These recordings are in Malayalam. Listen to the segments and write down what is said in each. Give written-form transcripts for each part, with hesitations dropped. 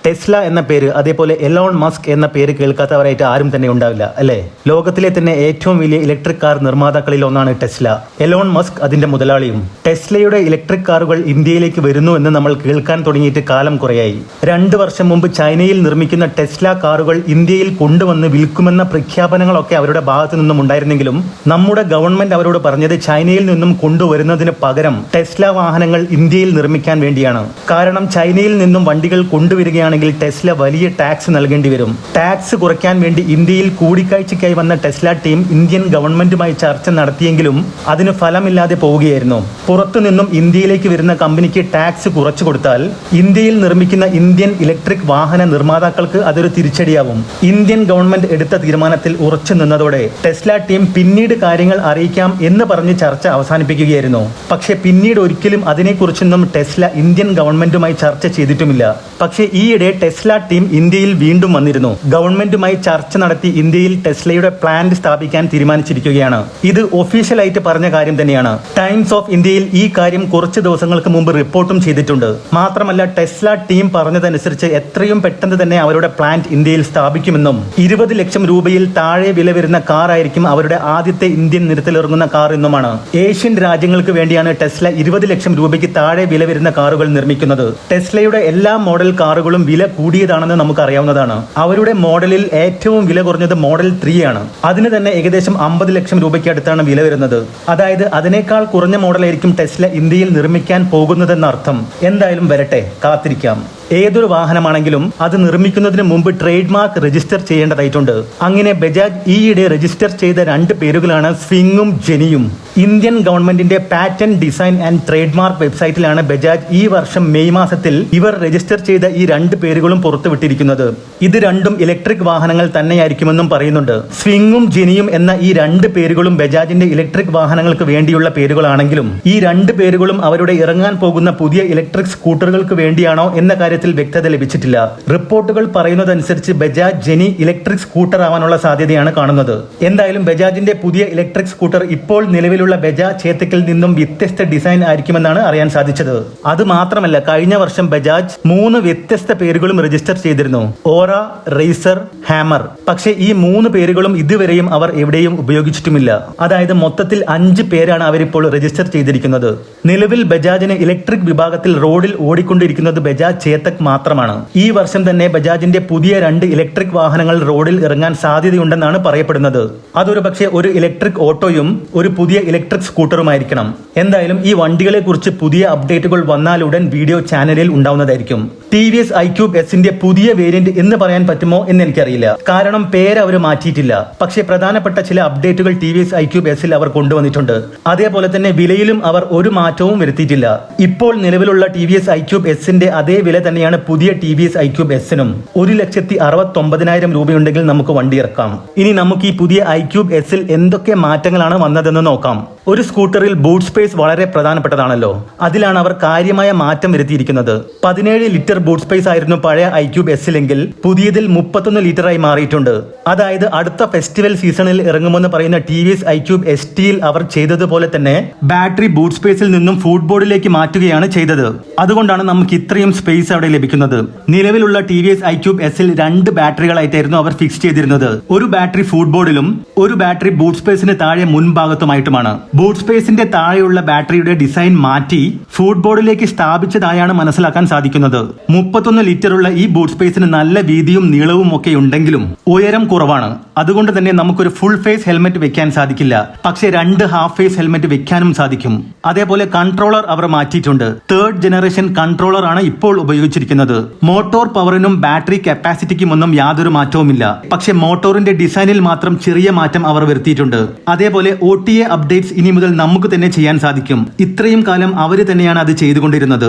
ടെസ്ല എന്ന പേര്, അതേപോലെ എലോൺ മസ്ക് എന്ന പേര് കേൾക്കാത്തവരായിട്ട് ആരും തന്നെ ഉണ്ടാവില്ല അല്ലേ? ലോകത്തിലെ തന്നെ ഏറ്റവും വലിയ ഇലക്ട്രിക് കാർ നിർമ്മാതാക്കളിൽ ഒന്നാണ് ടെസ്ല. എലോൺ മസ്ക് അതിന്റെ മുതലാളിയും. ടെസ്ലയുടെ ഇലക്ട്രിക് കാറുകൾ ഇന്ത്യയിലേക്ക് വരുന്നു എന്ന് നമ്മൾ കേൾക്കാൻ തുടങ്ങിയിട്ട് കാലം കുറയായി. 2 വർഷം മുമ്പ് ചൈനയിൽ നിർമ്മിക്കുന്ന ടെസ്ല കാറുകൾ ഇന്ത്യയിൽ കൊണ്ടുവന്ന് വിൽക്കുമെന്ന പ്രഖ്യാപനങ്ങളൊക്കെ അവരുടെ ഭാഗത്തു നിന്നും ഉണ്ടായിരുന്നെങ്കിലും നമ്മുടെ ഗവൺമെന്റ് അവരോട് പറഞ്ഞത് ചൈനയിൽ നിന്നും കൊണ്ടുവരുന്നതിന് പകരം ടെസ്ല വാഹനങ്ങൾ ഇന്ത്യയിൽ നിർമ്മിക്കാൻ വേണ്ടിയാണ്. കാരണം ചൈനയിൽ നിന്നും വണ്ടികൾ കൊണ്ടുവരികയാണെങ്കിൽ ടെസ്ല വലിയ ടാക്സ് നൽകേണ്ടി വരും. ടാക്സ് കുറയ്ക്കാൻ വേണ്ടി ഇന്ത്യയിൽ കൂടിക്കാഴ്ചയ്ക്കായി വന്ന ടെസ്ല ടീം ഇന്ത്യൻ ഗവൺമെന്റുമായി ചർച്ച നടത്തിയെങ്കിലും അതിന് ഫലമില്ലാതെ പോവുകയായിരുന്നു. പുറത്തു നിന്നും ഇന്ത്യയിലേക്ക് വരുന്ന കമ്പനിക്ക് ടാക്സ് കുറച്ചു കൊടുത്താൽ ഇന്ത്യയിൽ നിർമ്മിക്കുന്ന ഇന്ത്യൻ ഇലക്ട്രിക് വാഹന നിർമ്മാതാക്കൾക്ക് അതൊരു തിരിച്ചടിയാവും. ഇന്ത്യൻ ഗവൺമെന്റ് എടുത്ത തീരുമാനത്തിൽ ഉറച്ചു നിന്നതോടെ ടെസ്ല ടീം പിന്നീട് കാര്യങ്ങൾ അറിയിക്കാം എന്ന് പറഞ്ഞ് ചർച്ച അവസാനിപ്പിക്കുകയായിരുന്നു. പക്ഷേ പിന്നീട് ഒരിക്കലും അതിനെക്കുറിച്ചൊന്നും ടെസ്ല ഇന്ത്യൻ ഗവൺമെന്റുമായി ചർച്ച ചെയ്തിട്ടുമില്ല. പക്ഷേ ഈയിടെ ടെസ്ല ടീം ഇന്ത്യയിൽ വീണ്ടും വന്നിരുന്നു. ഗവൺമെന്റുമായി ചർച്ച നടത്തി ഇന്ത്യയിൽ ടെസ്ലയുടെ പ്ലാന്റ് സ്ഥാപിക്കാൻ തീരുമാനിച്ചിരിക്കുകയാണ്. ഇത് ഒഫീഷ്യലായിട്ട് പറഞ്ഞ കാര്യം തന്നെയാണ്. ടൈംസ് ഓഫ് ഇന്ത്യയിൽ ഈ കാര്യം കുറച്ച് ദിവസങ്ങൾക്ക് മുമ്പ് റിപ്പോർട്ടും ചെയ്തിട്ടുണ്ട്. മാത്രമല്ല ടെസ്ല ടീം പറഞ്ഞതനുസരിച്ച് എത്രയും പെട്ടെന്ന് തന്നെ അവരുടെ പ്ലാന്റ് ഇന്ത്യയിൽ സ്ഥാപിക്കുമെന്നും 20 ലക്ഷം രൂപയിൽ താഴെ വില വരുന്ന കാർ ആയിരിക്കും അവരുടെ ആദ്യത്തെ ഇന്ത്യൻ നിരത്തിലിറങ്ങുന്ന കാർ എന്നുമാണ്. ഏഷ്യൻ രാജ്യങ്ങൾക്ക് വേണ്ടിയാണ് ടെസ്ല 20 ലക്ഷം രൂപയ്ക്ക് താഴെ വില വരുന്ന കാറുകൾ നിർമ്മിക്കുന്നത്. ടെസ്ലയുടെ എല്ലാ മോഡൽ കാറുകളും വില കൂടിയതാണെന്ന് നമുക്ക് അറിയാവുന്നതാണ്. അവരുടെ മോഡലിൽ ഏറ്റവും വില കുറഞ്ഞത് മോഡൽ 3 ആണ്. അതിന് തന്നെ ഏകദേശം 50 ലക്ഷം രൂപയ്ക്ക് അടുത്താണ് വില വരുന്നത്. അതായത് അതിനേക്കാൾ കുറഞ്ഞ മോഡലായിരിക്കും ടെസ്ല ഇന്ത്യയിൽ നിർമ്മിക്കാൻ പോകുന്നതെന്നർത്ഥം. എന്തായാലും വരട്ടെ, കാത്തിരിക്കാം. ഏതൊരു വാഹനമാണെങ്കിലും അത് നിർമ്മിക്കുന്നതിന് മുമ്പ് ട്രേഡ് മാർക്ക് രജിസ്റ്റർ ചെയ്യേണ്ടതായിട്ടുണ്ട്. അങ്ങനെ ബജാജ് ഈയിടെ രജിസ്റ്റർ ചെയ്ത 2 പേരുകളാണ് സ്വിങ്ങും ജെനിയും. ഇന്ത്യൻ ഗവൺമെന്റിന്റെ patent design and trademark വെബ്സൈറ്റിലാണ് ബജാജ് ഈ വർഷം മെയ് മാസത്തിൽ ഇവർ രജിസ്റ്റർ ചെയ്ത ഈ 2 പേരുകളും പുറത്തുവിട്ടിരിക്കുന്നത്. ഇത് രണ്ടും ഇലക്ട്രിക് വാഹനങ്ങൾ തന്നെയായിരിക്കുമെന്നും പറയുന്നുണ്ട്. സ്വിങ്ങും ജെനിയും എന്ന ഈ 2 പേരുകളും ബജാജിന്റെ ഇലക്ട്രിക് വാഹനങ്ങൾക്ക് വേണ്ടിയുള്ള പേരുകളാണെങ്കിലും ഈ 2 പേരുകളും അവരുടെ ഇറങ്ങാൻ പോകുന്ന പുതിയ ഇലക്ട്രിക് സ്കൂട്ടറുകൾക്ക് വേണ്ടിയാണോ എന്ന കാര്യത്തിൽ വ്യക്തത ലഭിച്ചിട്ടില്ല. റിപ്പോർട്ടുകൾ പറയുന്നതനുസരിച്ച് ബജാജ് ജെനി ഇലക്ട്രിക് സ്കൂട്ടർ ആവാനുള്ള സാധ്യതയാണ് കാണുന്നത്. എന്തായാലും ബജാജിന്റെ പുതിയ ഇലക്ട്രിക് സ്കൂട്ടർ ഇപ്പോൾ നിലവിലുള്ള ബജാജ് ചേതക്കിൽ നിന്നും വ്യത്യസ്ത ഡിസൈൻ ആയിരിക്കുമെന്നാണ് അറിയാൻ സാധിച്ചത്. അത് മാത്രമല്ല, കഴിഞ്ഞ വർഷം ബജാജ് 3 വ്യത്യസ്ത പേരുകളും രജിസ്റ്റർ ചെയ്തിരുന്നു: ഓറ, റേസർ, ഹാമർ. പക്ഷേ ഈ 3 പേരുകളും ഇതുവരെയും അവർ എവിടെയും ഉപയോഗിച്ചിട്ടുമില്ല. അതായത് മൊത്തത്തിൽ 5 പേരാണ് അവരിപ്പോൾ രജിസ്റ്റർ ചെയ്തിരിക്കുന്നത്. നിലവിൽ ബജാജിന് ഇലക്ട്രിക് വിഭാഗത്തിൽ റോഡിൽ ഓടിക്കൊണ്ടിരിക്കുന്നത് ബജാജ് ചേതക് മാത്രമാണ്. ഈ വർഷം തന്നെ ബജാജിന്റെ പുതിയ 2 ഇലക്ട്രിക് വാഹനങ്ങൾ റോഡിൽ ഇറങ്ങാൻ സാധ്യതയുണ്ടെന്നാണ് പറയപ്പെടുന്നത്. അതൊരു പക്ഷേ ഒരു ഇലക്ട്രിക് ഓട്ടോയും ഒരു പുതിയ ഇലക്ട്രിക് സ്കൂട്ടറുമായിരിക്കണം. എന്തായാലും ഈ വണ്ടികളെ കുറിച്ച് പുതിയ അപ്ഡേറ്റുകൾ വന്നാലുടൻ വീഡിയോ ചാനലിൽ ഉണ്ടാവുന്നതായിരിക്കും. TVS iQUBE എസിന്റെ പുതിയ വേരിയന്റ് എന്ന് പറയാൻ പറ്റുമോ എന്ന് എനിക്കറിയില്ല. കാരണം പേര് അവർ മാറ്റിയിട്ടില്ല. പക്ഷേ പ്രധാനപ്പെട്ട ചില അപ്ഡേറ്റുകൾ TVS iQUBE എസിൽ അവർ കൊണ്ടുവന്നിട്ടുണ്ട്. അതേപോലെ തന്നെ വിലയിലും അവർ ഒരു മാറ്റവും വരുത്തിയിട്ടില്ല. ഇപ്പോൾ നിലവിലുള്ള TVS iQUBE എസിന്റെ അതേ വില തന്നെയാണ് പുതിയ TVS iQUBE എസിനും. 1,69,000 രൂപയുണ്ടെങ്കിൽ നമുക്ക് വണ്ടി ഇറക്കാം. ഇനി നമുക്ക് ഈ പുതിയ iQUBE എസിൽ എന്തൊക്കെ മാറ്റങ്ങളാണ് വന്നതെന്ന് നോക്കാം. ഒരു സ്കൂട്ടറിൽ ബൂട്ട് സ്പേസ് വളരെ പ്രധാനപ്പെട്ടതാണല്ലോ. അതിലാണ് അവർ കാര്യമായ മാറ്റം വരുത്തിയിരിക്കുന്നത്. 17 ലിറ്റർ ബൂട്ട് സ്പേസ് ആയിരുന്നു പഴയ iQUBE എസിലെങ്കിൽ പുതിയതിൽ 31 ലിറ്ററായി മാറിയിട്ടുണ്ട്. അതായത് അടുത്ത ഫെസ്റ്റിവൽ സീസണിൽ ഇറങ്ങുമെന്ന് പറയുന്ന TVS iQUBE STയിൽ അവർ ചെയ്തതുപോലെ തന്നെ ബാറ്ററി ബൂട്ട് സ്പേസിൽ നിന്നും ഫുട്ബോർഡിലേക്ക് മാറ്റുകയാണ് ചെയ്തത്. അതുകൊണ്ടാണ് നമുക്ക് ഇത്രയും സ്പേസ് അവിടെ ലഭിക്കുന്നത്. നിലവിലുള്ള TVS iQUBE എസിൽ 2 ബാറ്ററികളായിട്ടായിരുന്നു അവർ ഫിക്സ് ചെയ്തിരുന്നത്. ഒരു ബാറ്ററി ഫുട്ബോർഡിലും ഒരു ബാറ്ററി ബൂട്ട് സ്പേസിന് താഴെ മുൻഭാഗത്തുമായിട്ടുമാണ്. ബൂട്ട് സ്പേസിന്റെ താഴെയുള്ള ബാറ്ററിയുടെ ഡിസൈൻ മാറ്റി ഫുട്ബോർഡിലേക്ക് സ്ഥാപിച്ചതായാണ് മനസ്സിലാക്കാൻ സാധിക്കുന്നത്. 31 ലിറ്ററുള്ള ഈ ബൂട്ട് സ്പേസിന് നല്ല വീതിയും നീളവും ഒക്കെ ഉണ്ടെങ്കിലും ഉയരം കുറവാണ്. അതുകൊണ്ട് തന്നെ നമുക്കൊരു ഫുൾ ഫേസ് ഹെൽമെറ്റ് വെക്കാൻ സാധിക്കില്ല. പക്ഷേ 2 ഹാഫ് ഫേസ് ഹെൽമെറ്റ് വെക്കാനും സാധിക്കും. അതേപോലെ കൺട്രോളർ അവർ മാറ്റിയിട്ടുണ്ട്. 3rd ജനറേഷൻ കൺട്രോളർ ആണ് ഇപ്പോൾ ഉപയോഗിച്ചിരിക്കുന്നത്. മോട്ടോർ പവറിനും ബാറ്ററി കപ്പാസിറ്റിക്കും ഒന്നും യാതൊരു മാറ്റവുമില്ല. പക്ഷേ മോട്ടോറിന്റെ ഡിസൈനിൽ മാത്രം ചെറിയ മാറ്റം അവർ വരുത്തിയിട്ടുണ്ട്. അതേപോലെ OTA അപ്ഡേറ്റ്സ് ഇനി മുതൽ നമുക്ക് തന്നെ ചെയ്യാൻ സാധിക്കും. ഇത്രയും കാലം അവർ തന്നെയാണ് അത് ചെയ്തുകൊണ്ടിരുന്നത്.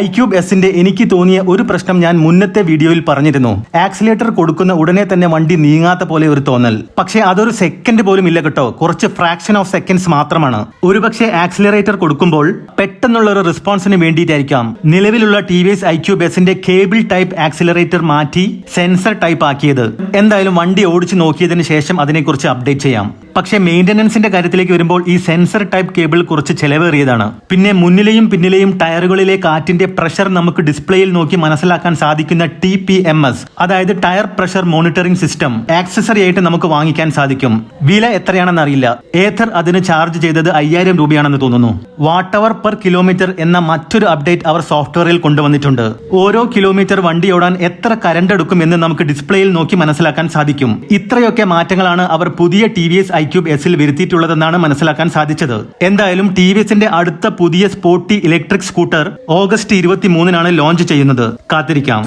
iQUBE എസിന്റെ എനിക്ക് തോന്നിയ ഒരു പ്രശ്നം ഞാൻ മുന്നത്തെ വീഡിയോയിൽ പറഞ്ഞിരുന്നു. ആക്സിലേറ്റർ കൊടുക്കുന്ന ഉടനെ തന്നെ വണ്ടി നീങ്ങാത്ത പോലെ ഒരു തോന്നൽ. പക്ഷേ അതൊരു സെക്കൻഡ് പോലും ഇല്ല കേട്ടോ. കുറച്ച് ഫ്രാക്ഷൻ ഓഫ് സെക്കൻഡ്സ് മാത്രമാണ്. ഒരുപക്ഷെ ആക്സിലറേറ്റർ കൊടുക്കുമ്പോൾ പെട്ടെന്നുള്ള ഒരു റെസ്പോൺസിന് വേണ്ടിയിട്ടായിരിക്കാം നിലവിലുള്ള TVS iQUBE എസിന്റെ കേബിൾ ടൈപ്പ് ആക്സിലറേറ്റർ മാറ്റി സെൻസർ ടൈപ്പ് ആക്കിയത്. എന്തായാലും വണ്ടി ഓടിച്ചു നോക്കിയതിനു ശേഷം അതിനെക്കുറിച്ച് അപ്ഡേറ്റ് ചെയ്യാം. പക്ഷേ മെയിൻ്റനൻസിന്റെ കാര്യത്തിലേക്ക് വരുമ്പോൾ ഈ സെൻസർ ടൈപ്പ് കേബിൾ കുറച്ച് ചെലവേറിയതാണ്. പിന്നെ മുന്നിലെയും പിന്നിലെയും ടയറുകളിലെ കാറ്റിന്റെ പ്രഷർ നമുക്ക് ഡിസ്പ്ലേയിൽ നോക്കി മനസ്സിലാക്കാൻ സാധിക്കുന്ന TPMS, അതായത് tyre pressure monitoring system accessory ആയിട്ട് നമുക്ക് വാങ്ങിക്കാൻ സാധിക്കും. വില എത്രയാണെന്ന് അറിയില്ല. ഏഥർ അതിന് ചാർജ് ചെയ്തത് 5000 രൂപയാണെന്ന് തോന്നുന്നു. വാട്ട് അവർ പെർ കിലോമീറ്റർ എന്ന മറ്റൊരു അപ്ഡേറ്റ് അവർ സോഫ്റ്റ്വെയറിൽ കൊണ്ടുവന്നിട്ടുണ്ട്. ഓരോ കിലോമീറ്റർ വണ്ടി ഓടാൻ എത്ര കറണ്ട് എടുക്കും എന്ന് നമുക്ക് ഡിസ്പ്ലേയിൽ നോക്കി മനസ്സിലാക്കാൻ സാധിക്കും. ഇത്രയൊക്കെ മാറ്റങ്ങളാണ് അവർ പുതിയ TVS iQUBE Sൽ വരുത്തിയിട്ടുള്ളതെന്നാണ് മനസ്സിലാക്കാൻ സാധിച്ചത്. എന്തായാലും TVSന്റെ അടുത്ത പുതിയ സ്പോർട്ടി ഇലക്ട്രിക് സ്കൂട്ടർ ഓഗസ്റ്റ് 23-നാണ് ലോഞ്ച് ചെയ്യുന്നത്. കാത്തിരിക്കാം.